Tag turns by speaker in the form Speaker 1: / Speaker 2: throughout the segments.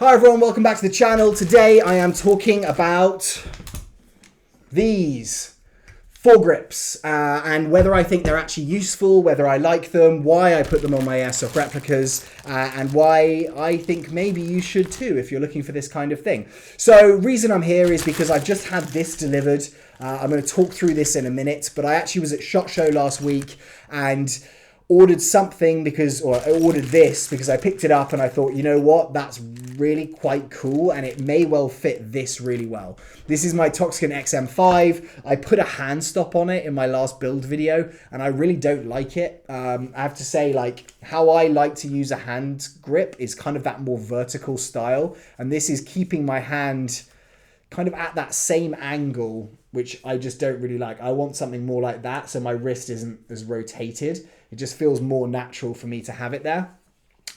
Speaker 1: Hi everyone, welcome back to the channel. Today I am talking about these foregrips and whether I think they're actually useful, whether I like them, why I put them on my Airsoft replicas, and why I think maybe you should too if you're looking for this kind of thing. So reason I'm here is because I've just had this delivered. I'm going to talk through this in a minute, but I actually was at SHOT Show last week and ordered something I ordered this because I picked it up and I thought, you know what, that's really quite cool and it may well fit this really well. This is my Toxicant XM5. I put a hand stop on it in my last build video and I really don't like it. I have to say, like, how I like to use a hand grip is kind of that more vertical style, and this is keeping my hand kind of at that same angle, which I just don't really like. I want something more like that so my wrist isn't as rotated. It just feels more natural for me to have it there.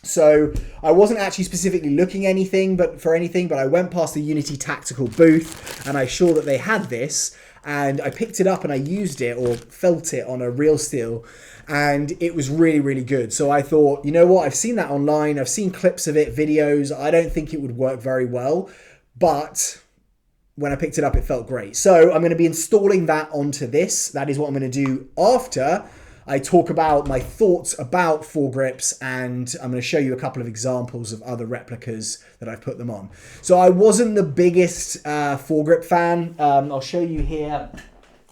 Speaker 1: So I wasn't actually specifically looking for anything, but I went past the Unity Tactical booth and I saw that they had this, and I picked it up and I used it or felt it on a real steel, and it was really, really good. So I thought, you know what, I've seen that online, I've seen clips of it, videos. I don't think it would work very well, but when I picked it up, it felt great. So I'm going to be installing that onto this. That is what I'm going to do after I talk about my thoughts about foregrips, and I'm going to show you a couple of examples of other replicas that I've put them on. So I wasn't the biggest foregrip fan. I'll show you here.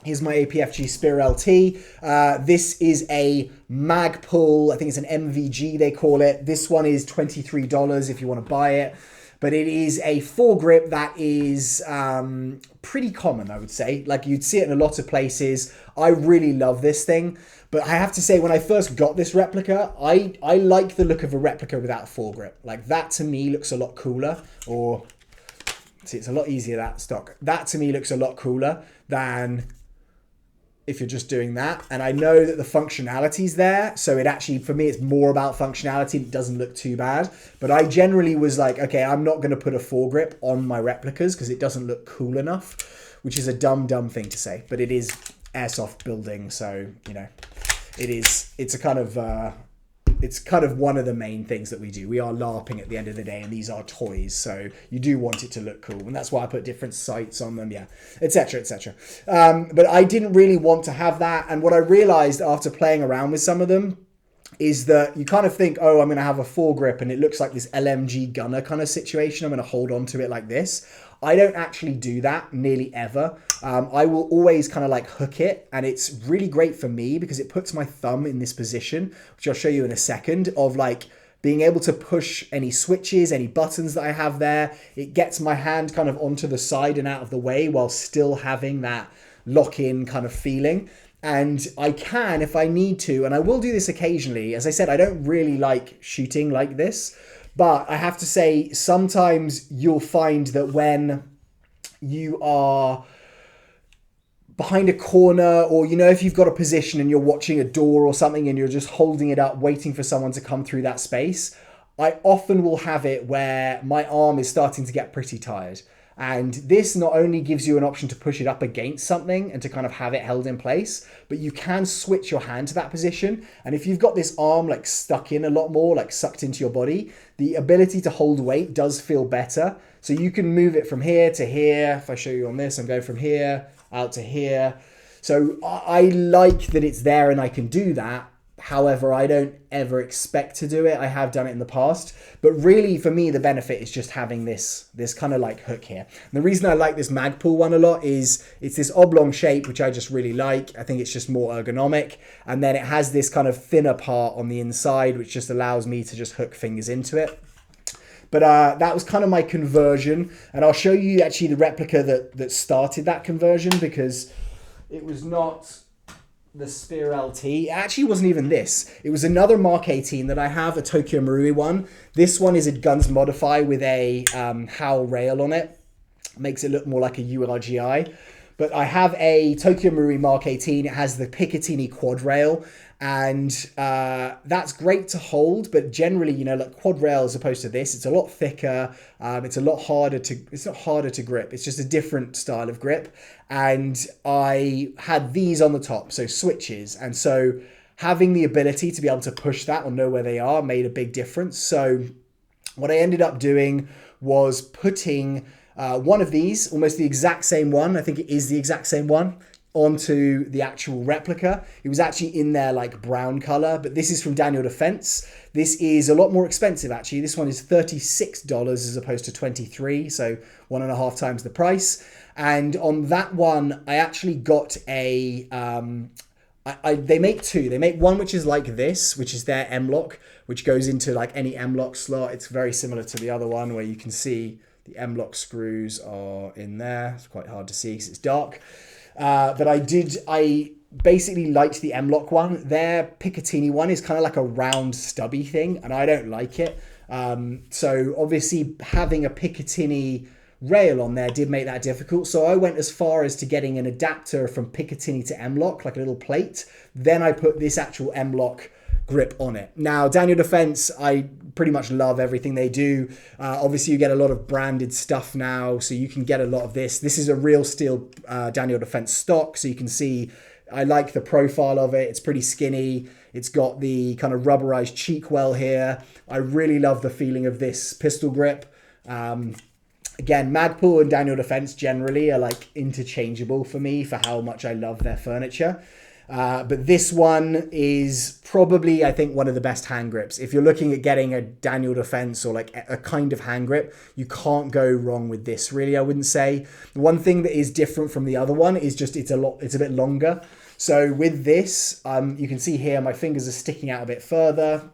Speaker 1: Here's my APFG Spear LT. This is a Magpul, I think it's an MVG they call it. This one is $23 if you want to buy it. But it is a foregrip that is pretty common, I would say. Like, you'd see it in a lot of places. I really love this thing. But I have to say, when I first got this replica, I like the look of a replica without a foregrip. Like, that to me looks a lot cooler. Or, see, it's a lot easier, that stock. That to me looks a lot cooler than if you're just doing that. And I know that the functionality's there, so it actually, for me, it's more about functionality. It doesn't look too bad. But I generally was like, okay, I'm not going to put a foregrip on my replicas because it doesn't look cool enough, which is a dumb thing to say. But it is Airsoft building, so, you know, it's kind of one of the main things that we do. We are LARPing at the end of the day, and these are toys, so you do want it to look cool, and that's why I put different sights on them, yeah, etc, etc. But I didn't really want to have that, and what I realized after playing around with some of them is that you kind of think, oh, I'm going to have a foregrip and it looks like this LMG gunner kind of situation. I'm going to hold on to it like this. I don't actually do that nearly ever. I will always kind of like hook it, and it's really great for me because it puts my thumb in this position, which I'll show you in a second, of like being able to push any switches, any buttons that I have there. It gets my hand kind of onto the side and out of the way while still having that lock-in kind of feeling. And I can, if I need to, and I will do this occasionally. As I said, I don't really like shooting like this, but I have to say, sometimes you'll find that when you are behind a corner, or, you know, if you've got a position and you're watching a door or something and you're just holding it up, waiting for someone to come through that space, I often will have it where my arm is starting to get pretty tired. And this not only gives you an option to push it up against something and to kind of have it held in place, but you can switch your hand to that position. And if you've got this arm like stuck in a lot more, like sucked into your body, the ability to hold weight does feel better. So you can move it from here to here. If I show you on this, I'm going from here out to here. So I like that it's there and I can do that. However, I don't ever expect to do it. I have done it in the past, but really for me, the benefit is just having this kind of like hook here. And the reason I like this Magpul one a lot is it's this oblong shape, which I just really like. I think it's just more ergonomic. And then it has this kind of thinner part on the inside, which just allows me to just hook fingers into it. But that was kind of my conversion. And I'll show you actually the replica that started that conversion, because it was not the Spear LT. It actually wasn't even this. It was another Mark 18 that I have, a Tokyo Marui one. This one is a Guns Modify with a Howl rail on it. Makes it look more like a URGI. But I have a Tokyo Marui Mark 18. It has the Picatinny quad rail, and that's great to hold. But generally, you know, like quad rail as opposed to this, it's a lot thicker. It's a lot harder to. It's not harder to grip. It's just a different style of grip. And I had these on the top, so switches, and so having the ability to be able to push that or know where they are made a big difference. So what I ended up doing was putting one of these, almost the exact same one, I think it is the exact same one, onto the actual replica. It was actually in their like brown color, but this is from Daniel Defense. This is a lot more expensive actually. This one is $36 as opposed to 23, so 1.5 times the price. And on that one, I actually got a, they make two. They make one which is like this, which is their M-lock, which goes into like any M-lock slot. It's very similar to the other one where you can see the M-lock screws are in there. It's quite hard to see because it's dark. But I basically liked the M-lock one. Their Picatinny one is kind of like a round stubby thing, and I don't like it. So obviously having a Picatinny rail on there did make that difficult. So I went as far as to getting an adapter from Picatinny to M-lock, like a little plate. Then I put this actual M-lock grip on it. Now, Daniel Defense, I pretty much love everything they do. Obviously, you get a lot of branded stuff now, so you can get a lot of this. This is a real steel Daniel Defense stock, so you can see I like the profile of it. It's pretty skinny. It's got the kind of rubberized cheek well here. I really love the feeling of this pistol grip. Again, Magpul and Daniel Defense generally are like interchangeable for me for how much I love their furniture. But this one is probably, I think, one of the best hand grips. If you're looking at getting a Daniel Defense or like a kind of hand grip, you can't go wrong with this, really, I wouldn't say. The one thing that is different from the other one is just it's a bit longer. So with this, you can see here my fingers are sticking out a bit further.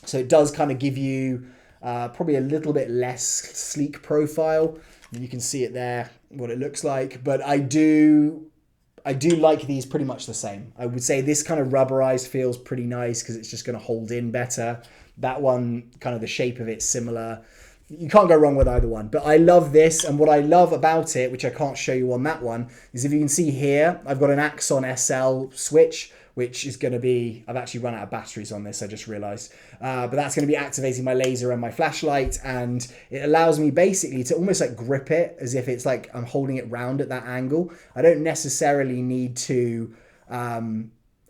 Speaker 1: So it does kind of give you probably a little bit less sleek profile. And you can see it there, what it looks like. But I do like these pretty much the same. I would say this kind of rubberized feels pretty nice because it's just going to hold in better. That one, kind of the shape of it's similar. You can't go wrong with either one. But I love this, and what I love about it, which I can't show you on that one, is if you can see here, I've got an Axon SL switch, which is going to be, I've actually run out of batteries on this, I just realized. But that's going to be activating my laser and my flashlight, and it allows me basically to almost like grip it as if it's like I'm holding it round at that angle. I don't necessarily need to,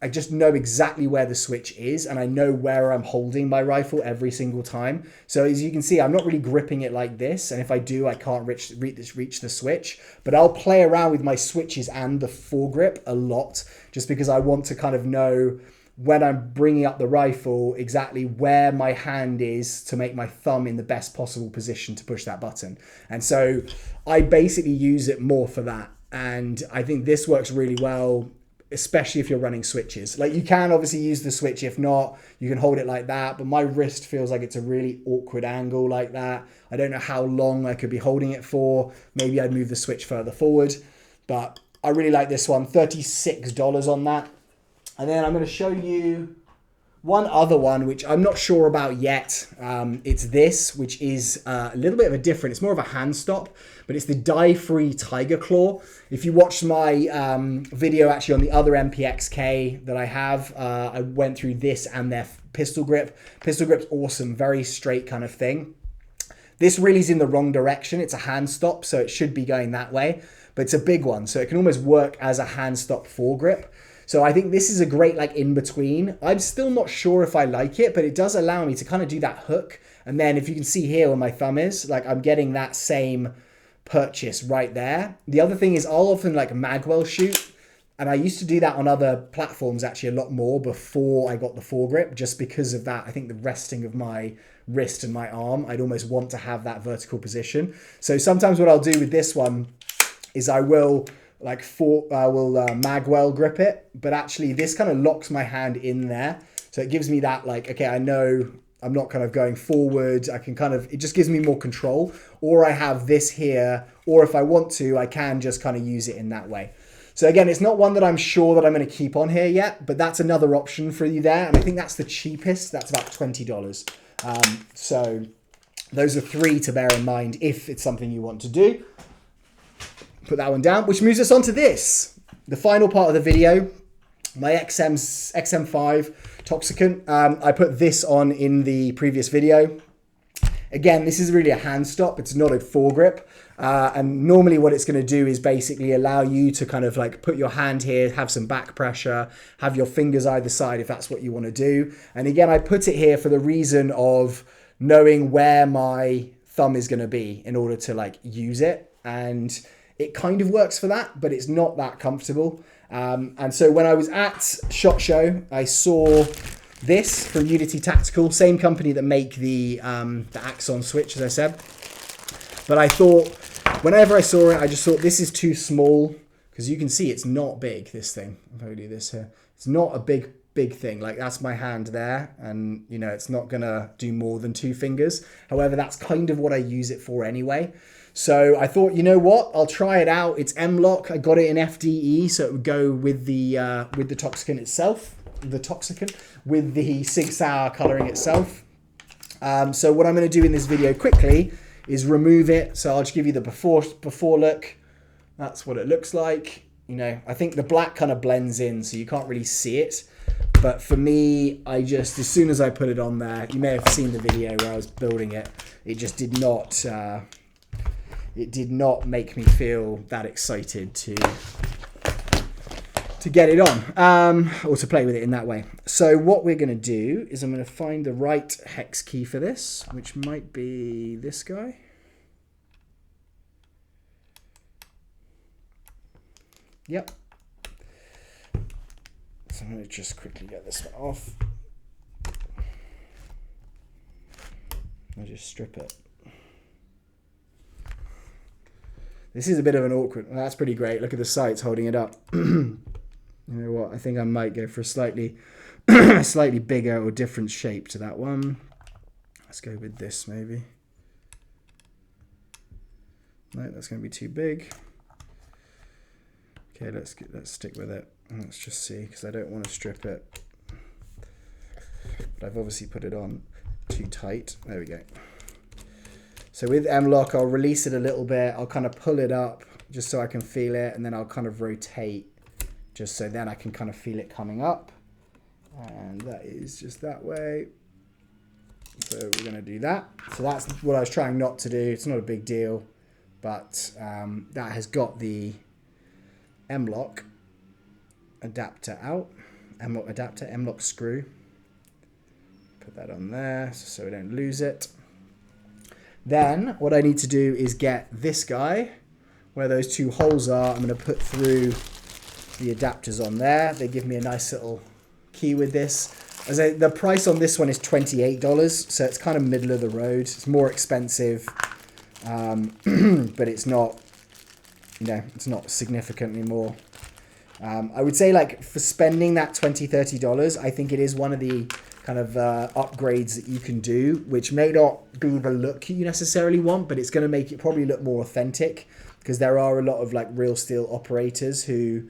Speaker 1: I just know exactly where the switch is, and I know where I'm holding my rifle every single time. So as you can see, I'm not really gripping it like this, and if I do, I can't reach the switch. But I'll play around with my switches and the foregrip a lot, just because I want to kind of know when I'm bringing up the rifle exactly where my hand is to make my thumb in the best possible position to push that button. And so I basically use it more for that, and I think this works really well, especially if you're running switches. Like, you can obviously use the switch. If not, you can hold it like that, but my wrist feels like it's a really awkward angle like that. I don't know how long I could be holding it for. Maybe I'd move the switch further forward, but I really like this one. $36 on that. And then I'm going to show you one other one, which I'm not sure about yet. It's this, which is a little bit of a different, it's more of a hand stop, but it's the dye-free Tiger Claw. If you watched my video actually on the other MPXK that I have, I went through this and their pistol grip. Pistol grip's awesome, very straight kind of thing. This really is in the wrong direction. It's a hand stop, so it should be going that way, but it's a big one, so it can almost work as a hand stop foregrip. So I think this is a great like in between. I'm still not sure if I like it, but it does allow me to kind of do that hook. And then if you can see here where my thumb is, like I'm getting that same purchase right there. The other thing is I'll often like magwell shoot. And I used to do that on other platforms actually a lot more before I got the foregrip, just because of that. I think the resting of my wrist and my arm, I'd almost want to have that vertical position. So sometimes what I'll do with this one is I will magwell grip it, but actually this kind of locks my hand in there. So it gives me that like, okay, I know I'm not kind of going forward. I can kind of, it just gives me more control. Or I have this here, or if I want to, I can just kind of use it in that way. So again, it's not one that I'm sure that I'm going to keep on here yet, but that's another option for you there. And I think that's the cheapest. That's about $20. So those are three to bear in mind if it's something you want to do. Put that one down, which moves us on to this, the final part of the video, my XM5 Toxicant. I put this on in the previous video. Again, this is really a hand stop. It's not a foregrip. And normally what it's going to do is basically allow you to kind of like put your hand here, have some back pressure, have your fingers either side if that's what you want to do. And again, I put it here for the reason of knowing where my thumb is going to be in order to like use it. And it kind of works for that, but it's not that comfortable. And so when I was at SHOT Show, I saw this from Unity Tactical, same company that make the Axon switch, as I said. But I thought, whenever I saw it, I just thought this is too small, because you can see it's not big, this thing. If I do this here, it's not a big thing. Like, that's my hand there, and you know, it's not gonna do more than 2 fingers. However, that's kind of what I use it for anyway. So I thought, you know what, I'll try it out. It's M-Lock. I got it in FDE, so it would go with the Toxicant itself, with the Sig Sauer coloring itself. So what I'm going to do in this video quickly is remove it. So I'll just give you the before look. That's what it looks like. You know, I think the black kind of blends in, so you can't really see it. But for me, I just, as soon as I put it on there, you may have seen the video where I was building it. It just did not. It did not make me feel that excited to get it on, or to play with it in that way. So what we're going to do is I'm going to find the right hex key for this, which might be this guy. Yep. So I'm going to just quickly get this one off. I'll just strip it. This is a bit of an awkward, that's pretty great. Look at the sights holding it up. You know what, I think I might go for a slightly bigger or different shape to that one. Let's go with this maybe. No, that's going to be too big. Okay, let's stick with it. Let's just see, because I don't want to strip it. But I've obviously put it on too tight. There we go. So with M-Lock, I'll release it a little bit. I'll kind of pull it up just so I can feel it. And then I'll kind of rotate just so then I can kind of feel it coming up. And that is just that way. So we're going to do that. So that's what I was trying not to do. It's not a big deal. But that has got the M-Lock adapter out. M-Lock adapter, M-Lock screw. Put that on there so we don't lose it. Then what I need to do is get this guy, where those 2 holes are. I'm going to put through the adapters on there. They give me a nice little key with this. The price on this one is $28, so it's kind of middle of the road. It's more expensive, but it's not, you know, it's not significantly more. I would say, like, for spending that $20, $30, I think it is one of the kind of upgrades that you can do, which may not be the look you necessarily want, but it's going to make it probably look more authentic, because there are a lot of like real steel operators who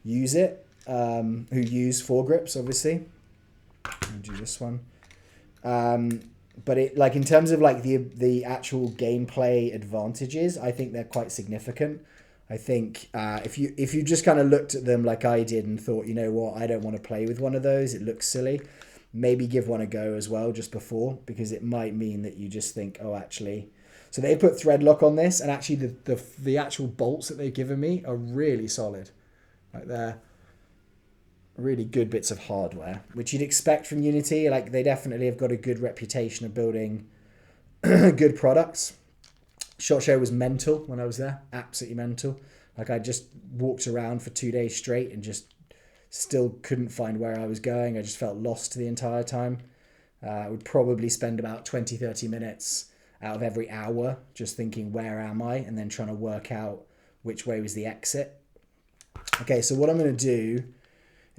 Speaker 1: use it, who use foregrips, obviously. I'll do this one. But it, like, in terms of like the actual gameplay advantages, I think they're quite significant. I think if you just kind of looked at them like I did and thought, you know what, I don't want to play with one of those, it looks silly, maybe give one a go as well just before, because it might mean that you just think, oh, actually. So they put thread lock on this, and actually the actual bolts that they've given me are really solid. Like, they're really good bits of hardware, which you'd expect from Unity. Like, they definitely have got a good reputation of building good products. SHOT Show was mental when I was there, absolutely mental. Like, I just walked around for 2 days straight and just still couldn't find where I was going. I just felt lost the entire time. I would probably spend about 20-30 minutes out of every hour just thinking, where am I? And then trying to work out which way was the exit. Okay, so what I'm going to do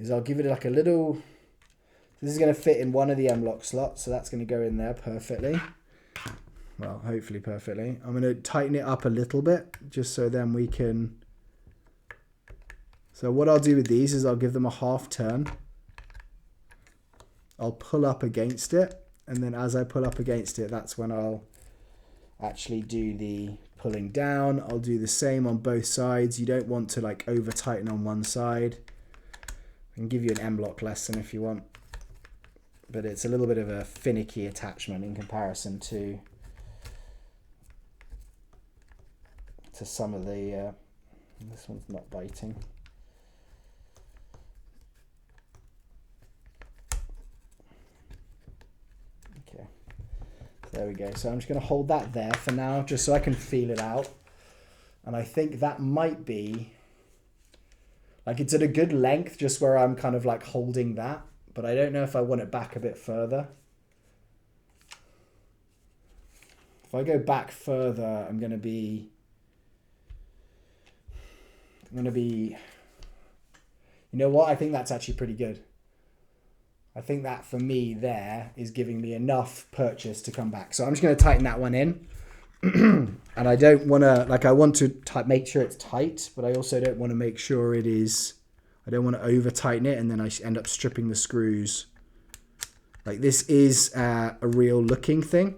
Speaker 1: is I'll give it like a little... This is going to fit in one of the M-Lock slots, so that's going to go in there perfectly. Well, hopefully perfectly. I'm going to tighten it up a little bit just so then we can... So what I'll do with these is I'll give them a half turn. I'll pull up against it, and then as I pull up against it, that's when I'll actually do the pulling down. I'll do the same on both sides. You don't want to like over tighten on one side. I can give you an M-Lock lesson if you want, but it's a little bit of a finicky attachment in comparison to some of the this one's not biting. Okay, so There we go. So I'm just going to hold that there for now, just so I can feel it out. And I think that might be, like, it's at a good length just where I'm kind of like holding that, but I don't know if I want it back a bit further. If I go back further, I'm going to be, you know what? I think that's actually pretty good. I think that for me there is giving me enough purchase to come back. So I'm just going to tighten that one in. And I don't want to, like, I want to make sure it's tight, but I also don't want to make sure it is, I don't want to over tighten it and then I end up stripping the screws. Like, this is a real looking thing,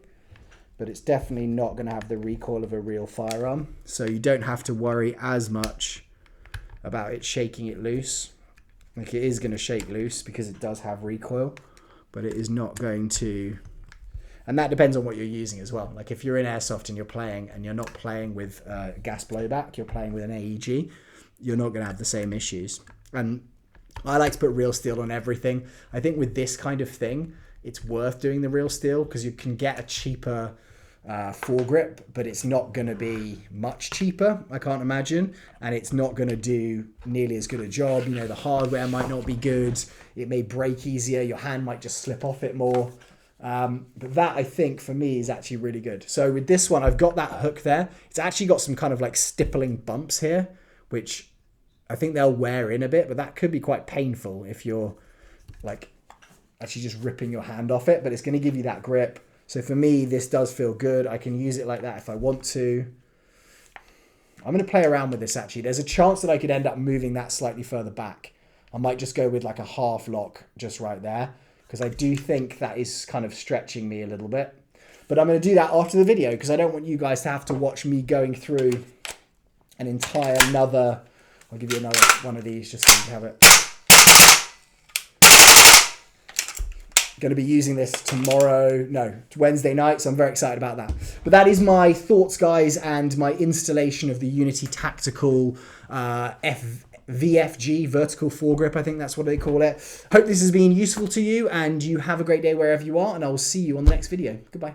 Speaker 1: but it's definitely not going to have the recoil of a real firearm. So you don't have to worry as much about it shaking it loose. Like, it is going to shake loose because it does have recoil, but it is not going to, and that depends on what you're using as well. Like, if you're in Airsoft and you're playing and you're not playing with gas blowback, you're playing with an AEG, you're not going to have the same issues. And I like to put real steel on everything. I think with this kind of thing, it's worth doing the real steel because you can get a cheaper foregrip, but it's not going to be much cheaper, I can't imagine, and it's not going to do nearly as good a job. You know, the hardware might not be good, it may break easier, your hand might just slip off it more, but that, I think, for me is actually really good. So with this one, I've got that hook there. It's actually got some kind of like stippling bumps here, which I think they'll wear in a bit, but that could be quite painful if you're like actually just ripping your hand off it, but it's going to give you that grip. So for me, this does feel good. I can use it like that if I want to. I'm going to play around with this, actually. There's a chance that I could end up moving that slightly further back. I might just go with like a half lock just right there, because I do think that is kind of stretching me a little bit. But I'm going to do that after the video, because I don't want you guys to have to watch me going through an entire another... I'll give you another one of these just so you have it. Going to be using this tomorrow, no, Wednesday night, so I'm very excited about that. But that is my thoughts, guys, and my installation of the Unity Tactical VFG, Vertical Foregrip, I think that's what they call it. Hope this has been useful to you, and you have a great day wherever you are, and I will see you on the next video. Goodbye.